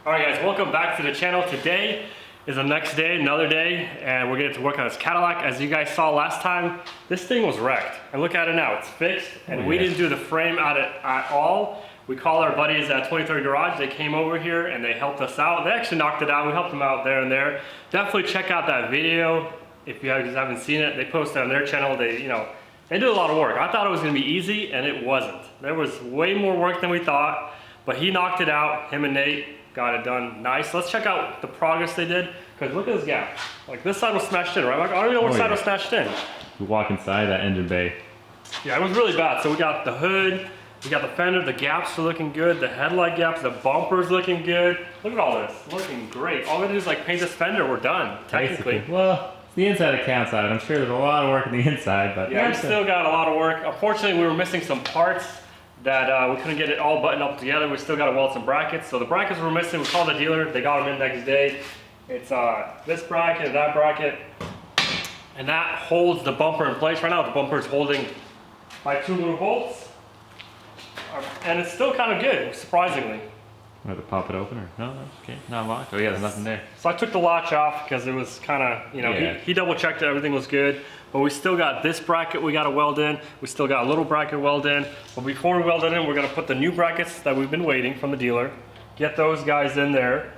Alright guys, welcome back to the channel. Today is the next day, another day, and we're getting to work on this Cadillac. As you guys saw last time, this thing was wrecked. And look at it now, it's fixed, and we didn't do the frame at it at all. We called our buddies at 23rd Garage. They came over here and they helped us out. They actually knocked it out. We helped them out there and there. Definitely check out that video if you guys haven't seen it. They posted on their channel. They did a lot of work. I thought it was gonna be easy, and it wasn't. There was way more work than we thought, but he knocked it out. Him and Nate got it done nice. Let's check out the progress they did, because look at this gap. Like, this side was smashed in, right? Like, I don't even know what side was smashed in. You walk inside that engine bay. Yeah, it was really bad. So we got the hood, we got the fender, the gaps are looking good, the headlight gaps, the bumper's looking good. Look at all this, looking great. All we gotta do is like paint this fender, we're done, technically. Basically. Well, it's the inside that counts on it. I'm sure there's a lot of work on the inside, but yeah, we still got a lot of work. Unfortunately, we were missing some parts that we couldn't get it all buttoned up together. We still got to weld some brackets. So the brackets were missing. We called the dealer. They got them in next day. It's this bracket, that bracket, and that holds the bumper in place. Right now, the bumper is holding by 2 little bolts, and it's still kind of good, surprisingly. I have to pop it open or no? Okay, not locked. Oh yeah, there's nothing there. So I took the latch off because it was kind of, he double checked that everything was good. But we still got this bracket we got to weld in. We still got a little bracket weld in. But before we weld it in, we're going to put the new brackets that we've been waiting from the dealer. Get those guys in there.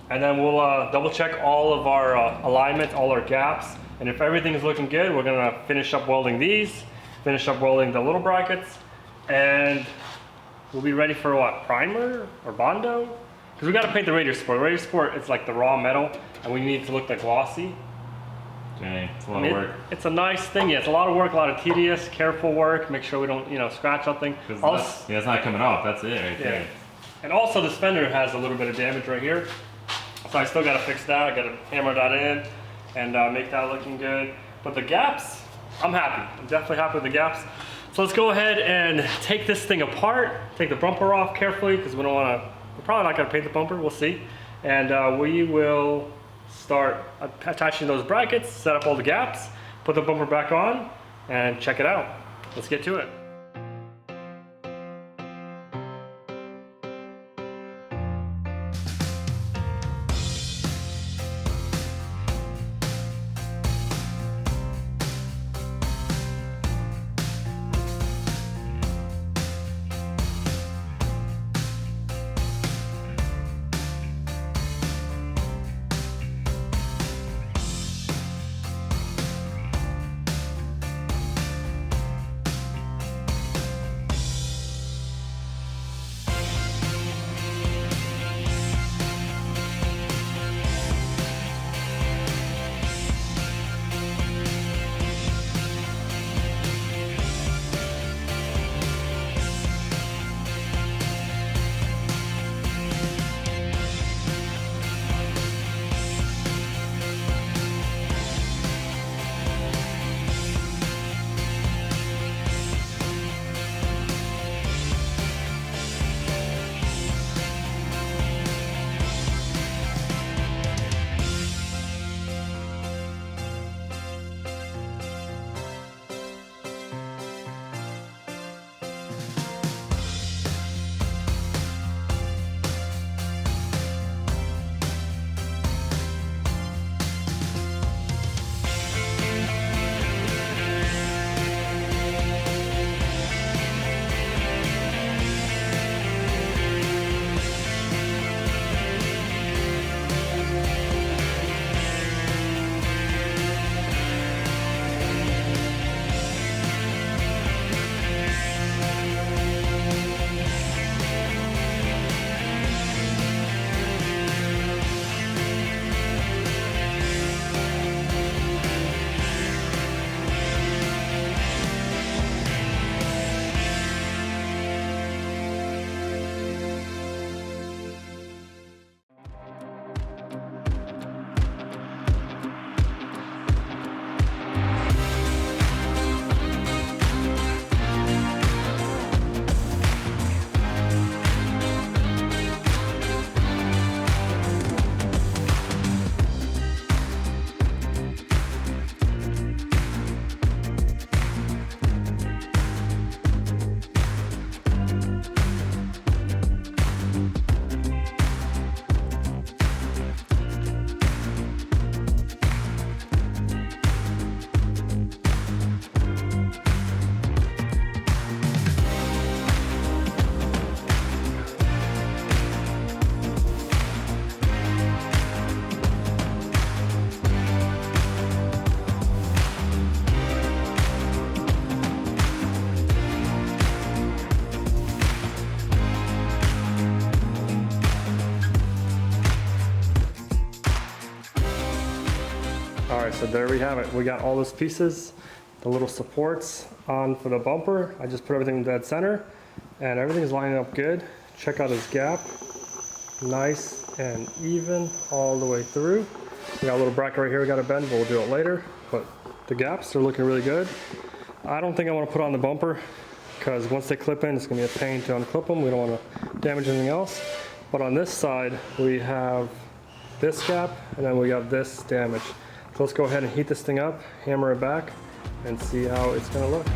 And then we'll double check all of our alignment, all our gaps. And if everything is looking good, we're going to finish up welding these. Finish up welding the little brackets. And we'll be ready for what? Primer or Bondo? Because we got to paint the radiator support. The radiator support, it's like the raw metal. And we need it to look like glossy. Dang, it's a lot of work. It's a nice thing. Yeah, it's a lot of work, a lot of tedious, careful work. Make sure we don't, scratch something. Yeah, it's not coming off. That's it right there. And also, this fender has a little bit of damage right here, so I still got to fix that. I got to hammer that in and make that looking good. But the gaps, I'm happy. I'm definitely happy with the gaps. So let's go ahead and take this thing apart. Take the bumper off carefully, because we don't want to. We're probably not going to paint the bumper. We'll see. And we will start attaching those brackets, set up all the gaps, put the bumper back on, and check it out. Let's get to it. so there we have it. We got all those pieces, the little supports on for the bumper. I just put everything in dead center and everything's lining up good. Check out this gap. Nice and even all the way through. We got a little bracket right here we got to bend, but we'll do it later. But the gaps are looking really good. I don't think I want to put on the bumper because once they clip in, it's going to be a pain to unclip them. We don't want to damage anything else. But on this side, we have this gap and then we have this damage. So let's go ahead and heat this thing up, hammer it back, and see how it's going to look.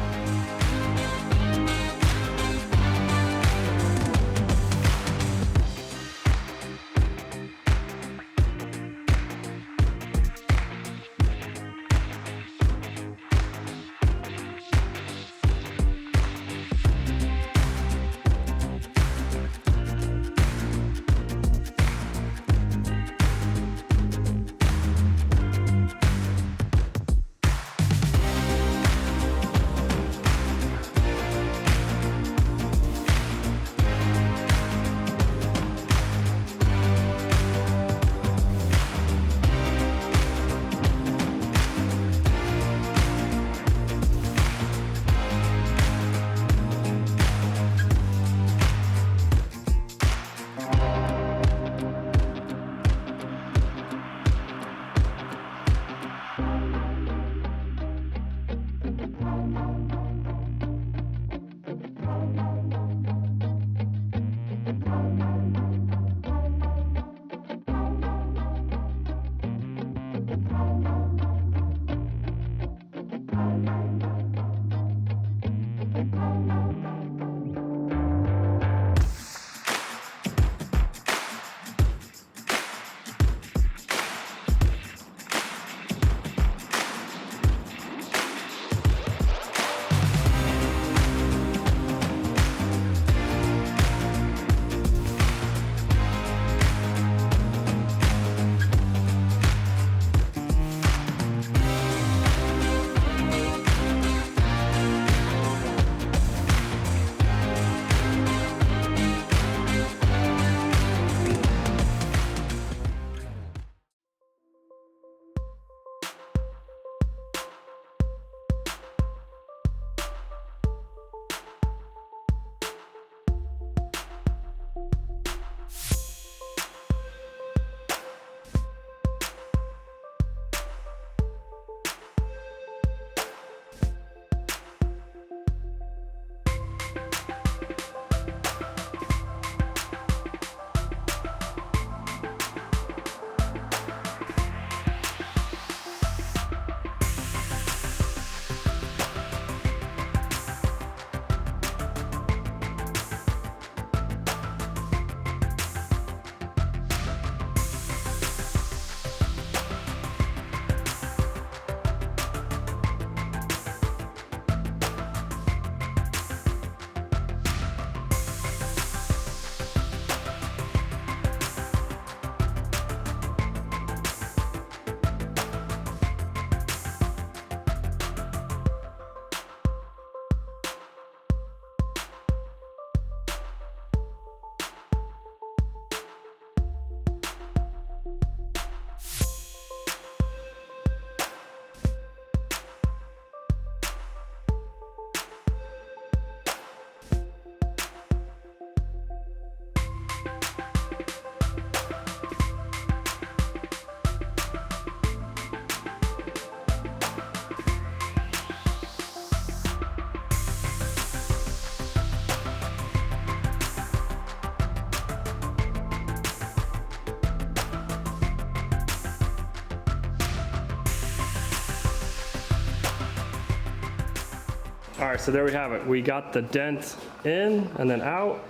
All right, so there we have it. We got the dent in and then out,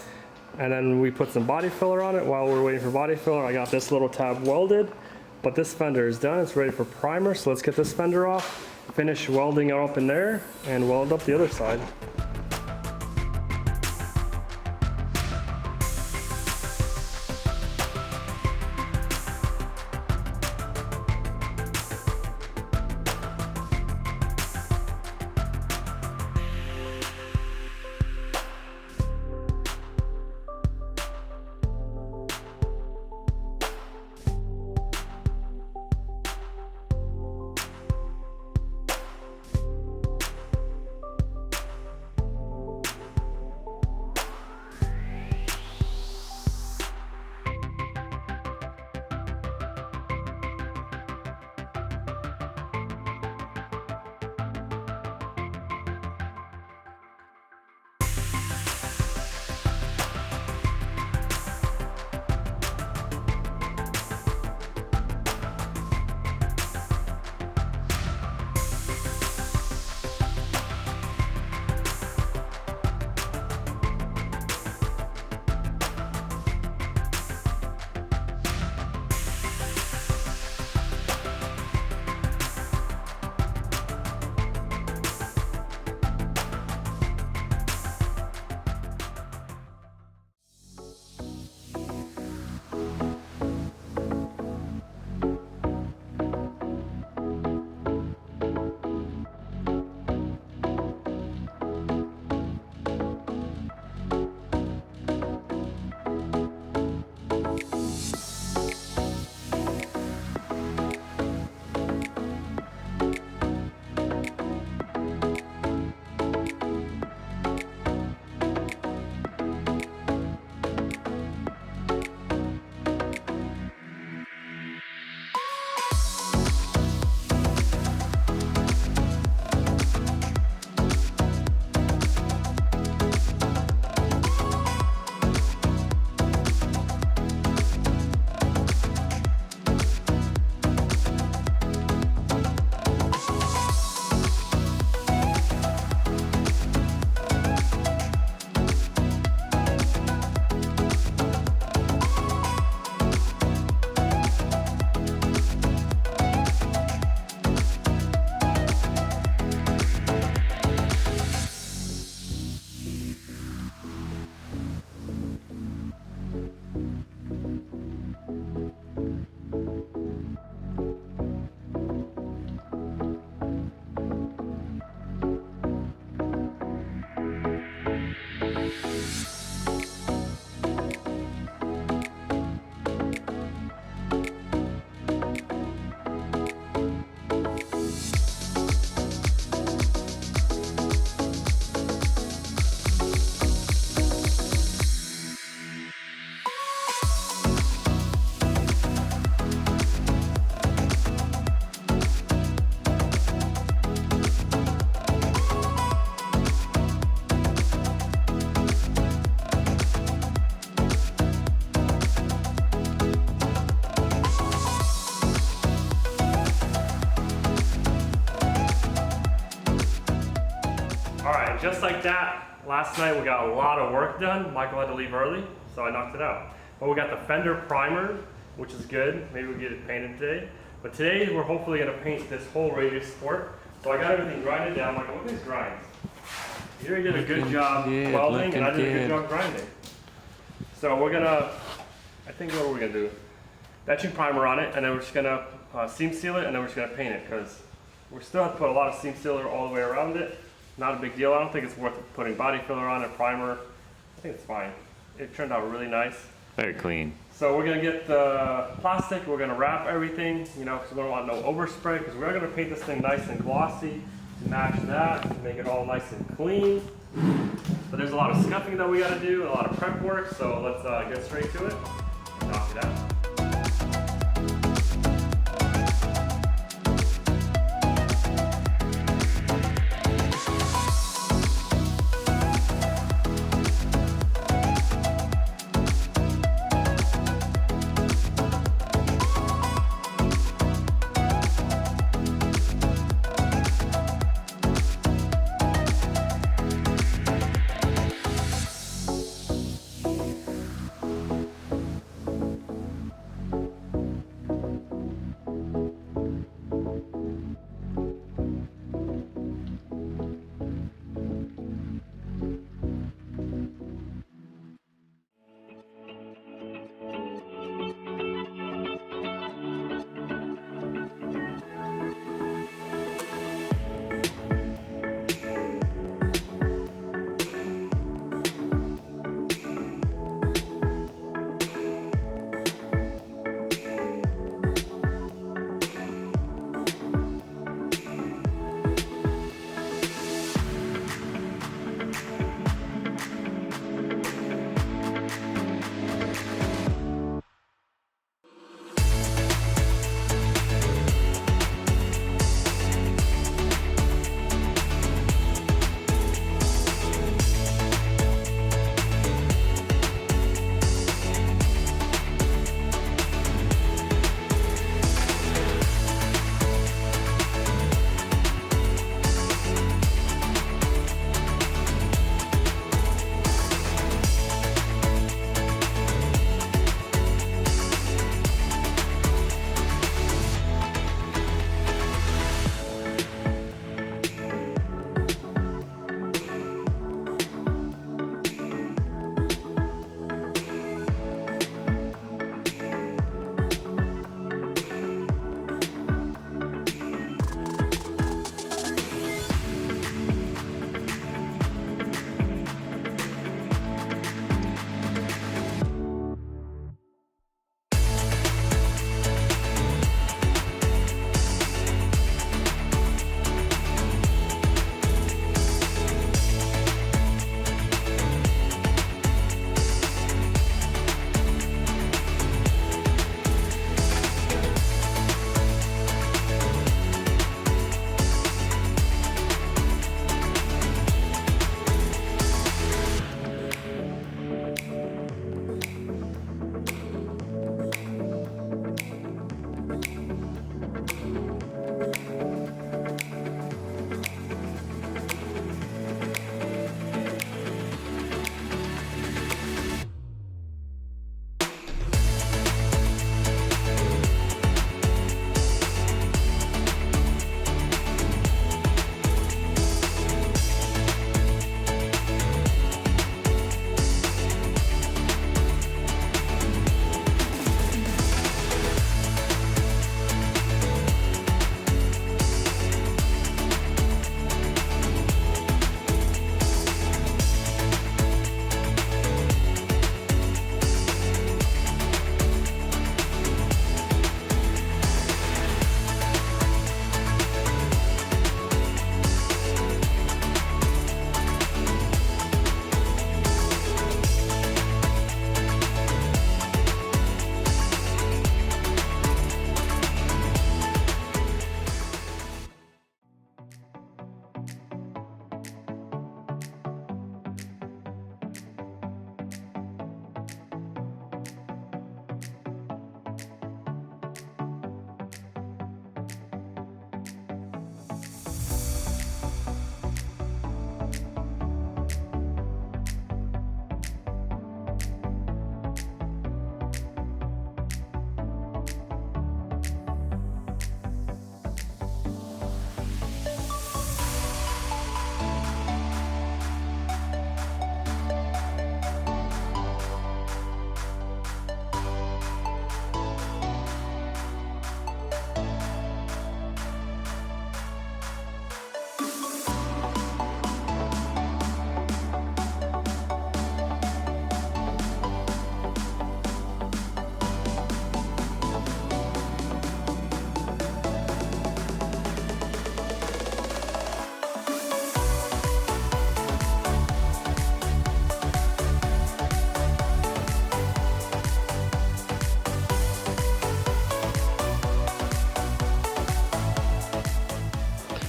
and then we put some body filler on it. While we're waiting for body filler, I got this little tab welded, but this fender is done. It's ready for primer, so let's get this fender off, finish welding it up in there, and weld up the other side. just like that, last night we got a lot of work done. Michael had to leave early, so I knocked it out. But we got the fender primer, which is good. Maybe we'll get it painted today. But today we're hopefully gonna paint this whole radius sport. So I got everything grinded down. Michael, look at these grinds. You already did a good job welding, and I did a good job grinding. So we're gonna, I think what are we gonna do? Etching primer on it, and then we're just gonna seam seal it, and then we're just gonna paint it, because we still have to put a lot of seam sealer all the way around it. Not a big deal. I don't think it's worth putting body filler on it, primer. I think it's fine. It turned out really nice. Very clean. So we're gonna get the plastic, we're gonna wrap everything, you know, because we don't want no overspray, because we're gonna paint this thing nice and glossy to match that, to make it all nice and clean. But there's a lot of scuffing that we gotta do, a lot of prep work, so let's get straight to it and knock it out.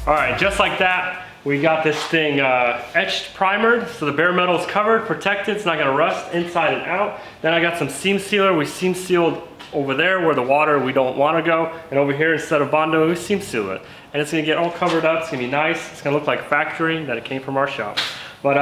All right, just like that, we got this thing etched, primered, so the bare metal is covered, protected, it's not gonna rust inside and out. Then I got some seam sealer. We seam sealed over there where the water we don't wanna go, and over here instead of Bondo, we seam seal it. And it's gonna get all covered up, it's gonna be nice, it's gonna look like factory, that it came from our shop. But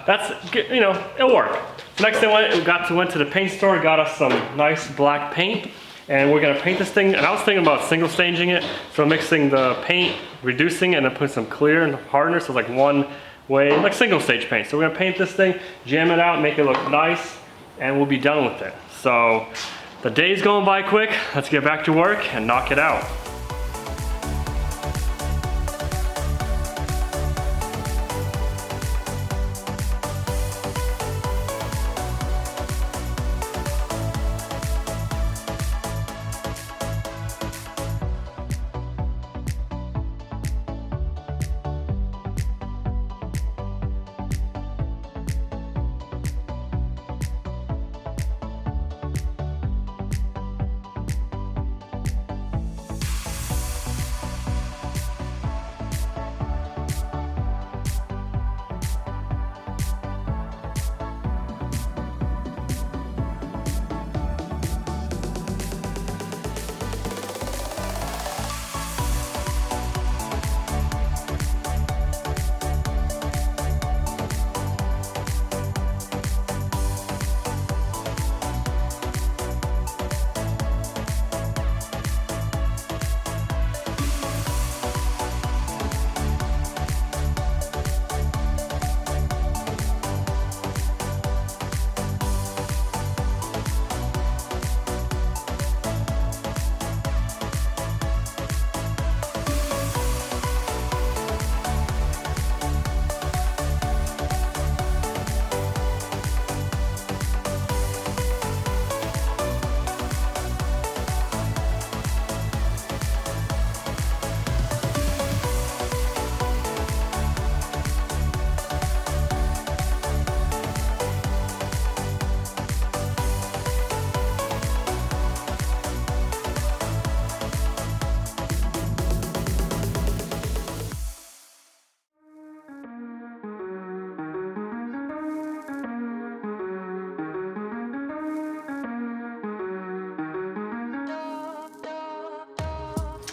that's, you know, it'll work. The next thing we went to the paint store, got us some nice black paint. And we're gonna paint this thing, and I was thinking about single staging it, so mixing the paint, reducing it, and then putting some clear and hardener, so it's like one way, like single stage paint. So we're gonna paint this thing, jam it out, make it look nice, and we'll be done with it. So the day's going by quick, let's get back to work and knock it out.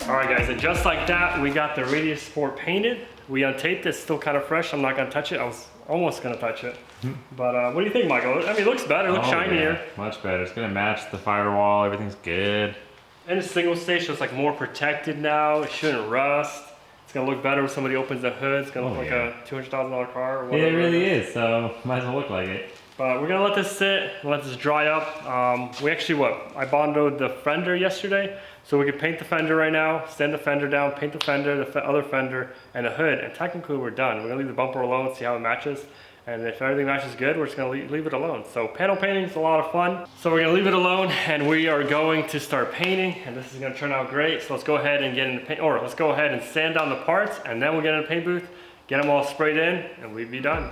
All right guys, and just like that, we got the Radiator Sport painted. We untaped it, still kind of fresh. I'm not gonna touch it. I was almost gonna touch it. But what do you think, Michael? I mean, it looks better, it looks shinier. Yeah, much better. It's gonna match the firewall, everything's good. And it's single stage, so it's like more protected now. It shouldn't rust. It's gonna look better when somebody opens the hood. It's gonna look like a $200,000 car or whatever. It really is, so might as well look like it. But we're gonna let this sit, let this dry up. We actually, I bondoed the fender yesterday, so we could paint the fender right now, stand the fender down, paint the fender, the other fender, and the hood, and technically we're done. We're gonna leave the bumper alone, see how it matches, and if everything matches good, we're just gonna leave it alone. So panel painting is a lot of fun. So we're gonna leave it alone, and we are going to start painting, and this is gonna turn out great. So let's go ahead and get into paint, or let's go ahead and sand down the parts, and then we'll get in the paint booth, get them all sprayed in, and we'd be done.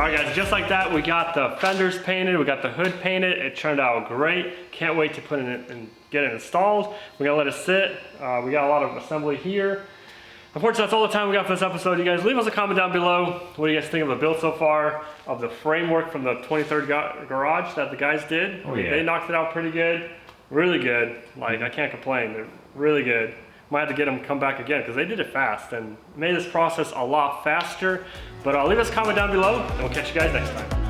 All right guys, just like that, we got the fenders painted, we got the hood painted. It turned out great. Can't wait to put it in and get it installed. We're gonna let it sit. We got a lot of assembly here. Unfortunately, that's all the time we got for this episode. You guys leave us a comment down below. What do you guys think of the build so far? Of the framework from the 23rd garage that the guys did? Oh, yeah. They knocked it out pretty good. Really good. Like, I can't complain. They're really good. Might have to get them to come back again because they did it fast and made this process a lot faster. But leave us a comment down below and we'll catch you guys next time.